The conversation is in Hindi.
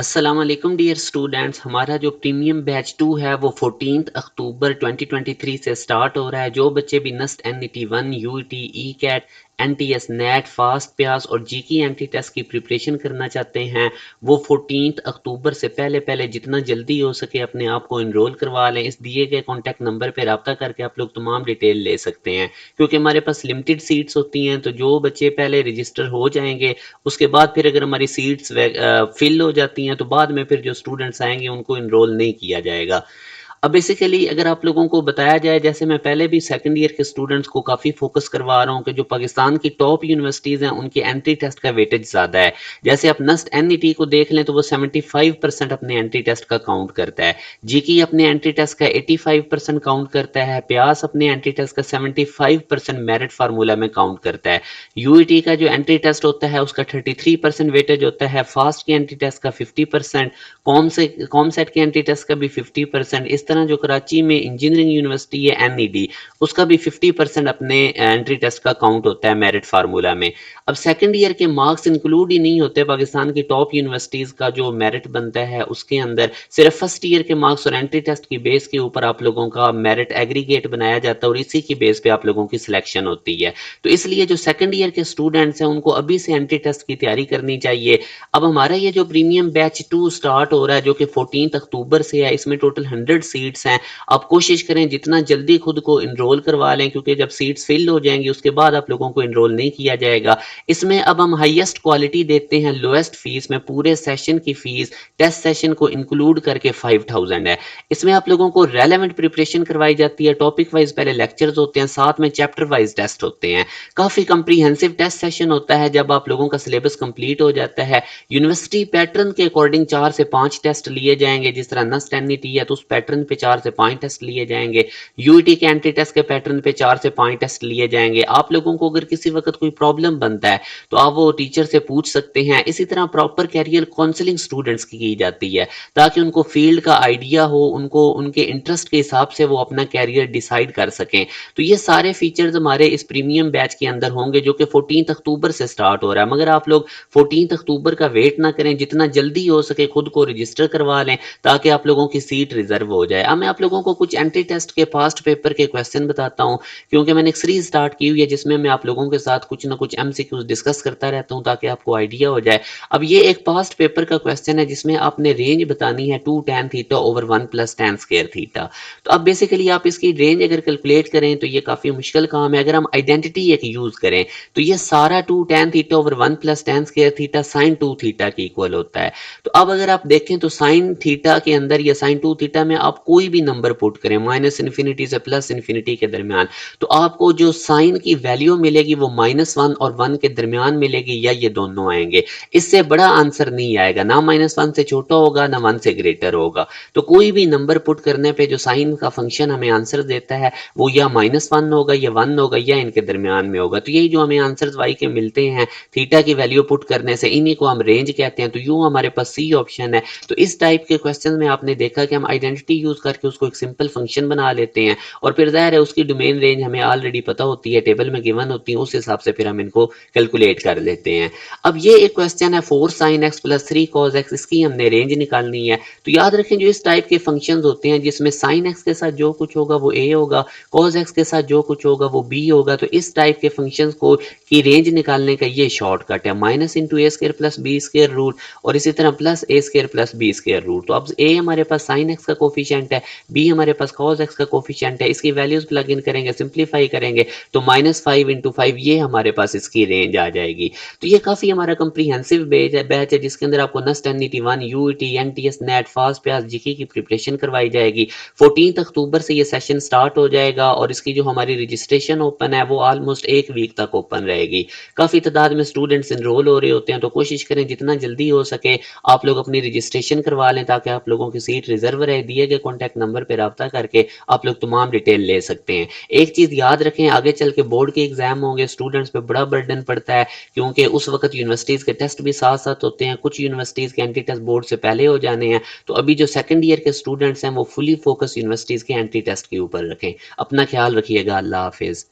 अस्सलाम वालेकुम डियर स्टूडेंट्स। हमारा जो प्रीमियम बैच 2 है वो 14 अक्टूबर 2023 से स्टार्ट हो रहा है। जो बच्चे भी NUST NET 1 UET ECAT NTS NET FAST PIEAS और जीकी एंटी टेस्ट की प्रिपरेशन करना चाहते हैं वो 14 अक्टूबर से पहले पहले जितना जल्दी हो सके अपने आप को इनरोल करवा लें। इस दिए गए कॉन्टैक्ट नंबर पर रब्ता करके आप लोग तमाम डिटेल ले सकते हैं, क्योंकि हमारे पास लिमिटेड सीट्स होती हैं। तो जो बच्चे पहले रजिस्टर हो जाएंगे उसके बाद फिर अगर हमारी सीट्स फिल हो जाती हैं तो बाद में फिर जो स्टूडेंट्स आएंगे उनको इनरोल नहीं किया जाएगा। अब बेसिकली अगर आप लोगों को बताया जाए, जैसे मैं पहले भी सेकंड ईयर के स्टूडेंट्स को काफ़ी फोकस करवा रहा हूँ कि जो पाकिस्तान की टॉप यूनिवर्सिटीज़ हैं उनकी एंट्री टेस्ट का वेटेज ज़्यादा है। जैसे आप नस्ट एनईटी को देख लें तो वो 75% अपने एंट्री टेस्ट का काउंट करता है। जीकी अपने एंट्री टेस्ट का 85% काउंट करता है। प्यास अपने एंट्री टेस्ट का 75% मेरिट फार्मूला में काउंट करता है। यूईटी का जो एंट्री टेस्ट होता है उसका 33% वेटेज होता है। फास्ट की एंट्री टेस्ट का 50%, कॉमसेट के एंट्री टेस्ट का भी 50%। इस तरह जो कराची में इंजीनियरिंग यूनिवर्सिटी है एनईडी, उसका भी 50% अपने एंट्री टेस्ट का काउंट होता है मेरिट फार्मूला में। अब सेकंड ईयर के मार्क्स इंक्लूड ही नहीं होते। पाकिस्तान की टॉप यूनिवर्सिटीज का जो मेरिट बनता है उसके अंदर सिर्फ फर्स्ट ईयर के मार्क्स और एंट्री टेस्ट की बेस के ऊपर आप लोगों का मेरिट एग्रीगेट बनाया जाता है और इसी की बेस पे आप लोगों की सिलेक्शन होती है। तो इसलिए जो सेकंड ईयर के स्टूडेंट्स हैं उनको अभी से एंट्री टेस्ट की तैयारी करनी चाहिए। अब हमारा ये जो प्रीमियम बैच 2 स्टार्ट हो रहा है जो कि 14 अक्टूबर से है, इसमें टोटल 100 सीट्स हैं। आप कोशिश करें जितना जल्दी खुद को इनरोल करवा लें, क्योंकि जब सीट्स फिल हो जाएंगी उसके बाद आप लोगों को इनरोल नहीं किया जाएगा। इसमें अब हम हाईएस्ट क्वालिटी देते हैं लोएस्ट फीस में। पूरे सेशन की फीस टेस्ट सेशन को इंक्लूड करके 5000 है। इसमें आप लोगों को रेलेवेंट प्रिपरेशन करवाई जाती है। टॉपिक वाइज पहले लेक्चर्स होते हैं, साथ में चैप्टर वाइज टेस्ट होते हैं। काफ़ी कंप्रीहेंसिव टेस्ट सेशन होता है जब आप लोगों का सिलेबस कंप्लीट हो जाता है। यूनिवर्सिटी पैटर्न के अकॉर्डिंग 4 से 5 टेस्ट लिए जाएंगे। जिस तरह नस्ट एनईटी है तो उस पैटर्न पे 4 से 5 टेस्ट लिए जाएंगे। यूईटी के एंट्री टेस्ट के पैटर्न पे 4 से 5 टेस्ट लिए जाएंगे। आप लोगों को अगर किसी वक्त कोई प्रॉब्लम बनता है तो आप वो टीचर से पूछ सकते हैं। इसी तरह प्रॉपर कैरियर काउंसलिंग स्टूडेंट्स की जाती है ताकि उनको फील्ड का आइडिया हो, उनको उनके इंटरेस्ट के हिसाब से वो अपना कैरियर डिसाइड कर सकें। तो ये सारे फीचर्स हमारे इस प्रीमियम बैच के अंदर होंगे जो कि 14 अक्टूबर से स्टार्ट हो रहा है। मगर आप लोग 14 अक्टूबर का वेट ना करें, जितना जल्दी हो सके खुद को रजिस्टर करवा लें ताकि आप लोगों की सीट रिजर्व हो जाए। अब मैं आप लोगों को कुछ एंट्री टेस्ट के पास्ट पेपर के क्वेश्चन बताता हूँ, क्योंकि मैंने एक सीरीज स्टार्ट की हुई है जिसमें मैं आप लोगों के साथ कुछ ना कुछ एमसीक्यूज डिस्कस करता रहता हूँ ताकि आपको आइडिया हो जाए। अब ये एक पास्ट पेपर का क्वेश्चन है जिसमें आपने रेंज बतानी है 2 tan theta over 1 plus tan square theta. तो अब बेसिकली आप इसकी रेंज अगर कैलकुलेट करें तो ये काफ़ी मुश्किल काम है। अगर हम आइडेंटिटी एक यूज़ करें तो ये सारा 2 tan theta over 1 plus tan square theta sine 2 theta के इक्वल होता है। तो अब अगर आप देखें तो साइन थीटा के अंदर या साइन 2 थीटा में आप कोई भी नंबर पुट करें माइनस इन्फिनिटी से प्लस इन्फिनिटी के दरमियान, तो आपको जो साइन की वैल्यू मिलेगी वो -1 और 1 के दरमियान मिलेगी या ये दोनों आएंगे। इससे बड़ा आंसर नहीं आएगा, ना -1 से छोटा होगा ना 1 से ग्रेटर होगा। तो कोई भी नंबर पुट करने पे जो साइन का फंक्शन हमें आंसर देता है वो या -1 होगा या 1 होगा या इनके दरमियान में होगा। तो यही जो हमें आंसर वाई के मिलते हैं थीटा की वैल्यू पुट करने से, इन्हीं को हम रेंज कहते हैं। तो यूं हमारे पास सी ऑप्शन है। तो इस टाइप के क्वेश्चन में आपने देखा कि हम आइडेंटिटी यूज करके उसको एक सिंपल फंक्शन बना लेते हैं और फिर जाहिर है उसकी डोमेन रेंज हमें ऑलरेडी पता होती है, टेबल में गिवन होती है, उस हिसाब से फिर हम इनको कैलकुलेट कर लेते हैं। अब ये एक क्वेश्चन है 4 sin x plus 3 cos x, इसकी हमने रेंज निकालनी है। तो याद रखें जो इस टाइप के फंक्शंस होते हैं जिसमें sin x के साथ जो कुछ होगा वो a होगा, cos x के साथ जो कुछ होगा वो b होगा। तो इस टाइप के फंक्शंस को की रेंज निकालने का ये शॉर्टकट है, minus into A square plus B square root और इसी तरह plus A square plus B square root. तो अब ए हमारे पास साइन एक्स का कोफिशिएंट है, बी हमारे पास कॉस एक्स का कोफिशिएंट है। इसकी वैल्यूज प्लग इन करेंगे, सिंप्लीफाई करेंगे तो -5 इंटू 5 ये हमारे पास इसकी रेंज आ जाएगी। तो ये काफ़ी हमारा कंप्रीहेंसिव बैच है जिसके अंदर आपको NUST NET 1 UET NTS NET FAST PIEAS GK की प्रिपरेशन करवाई जाएगी। 14 अक्टूबर से ये सेशन स्टार्ट हो जाएगा और इसकी जो हमारी रजिस्ट्रेशन ओपन है वो ऑलमोस्ट एक वीक तक ओपन रहेगी। काफ़ी तादाद में स्टूडेंट्स इनरोल हो रहे होते हैं, तो कोशिश करें जितना जल्दी हो सके आप लोग अपनी रजिस्ट्रेशन करवा लें ताकि आप लोगों की सीट रिजर्व रहे। दिए गए कॉन्टैक्ट नंबर पर रब्ता करके आप लोग तमाम डिटेल ले सकते हैं। एक चीज़ याद रखें, आगे चल के बोर्ड के एग्जाम होंगे, स्टूडेंट्स पे बड़ा बर्डन पड़ता है क्योंकि उस वक्त यूनिवर्सिटीज़ के टेस्ट भी साथ साथ होते हैं। कुछ यूनिवर्सिटीज़ के एंट्री टेस्ट बोर्ड से पहले हो जाने हैं। तो अभी जो सेकंड ईयर के स्टूडेंट्स हैं वो फुली फोकस यूनिवर्सिटीज़ के एंट्री टेस्ट के ऊपर रखें। अपना ख्याल रखिएगा। अल्लाह हाफिज़।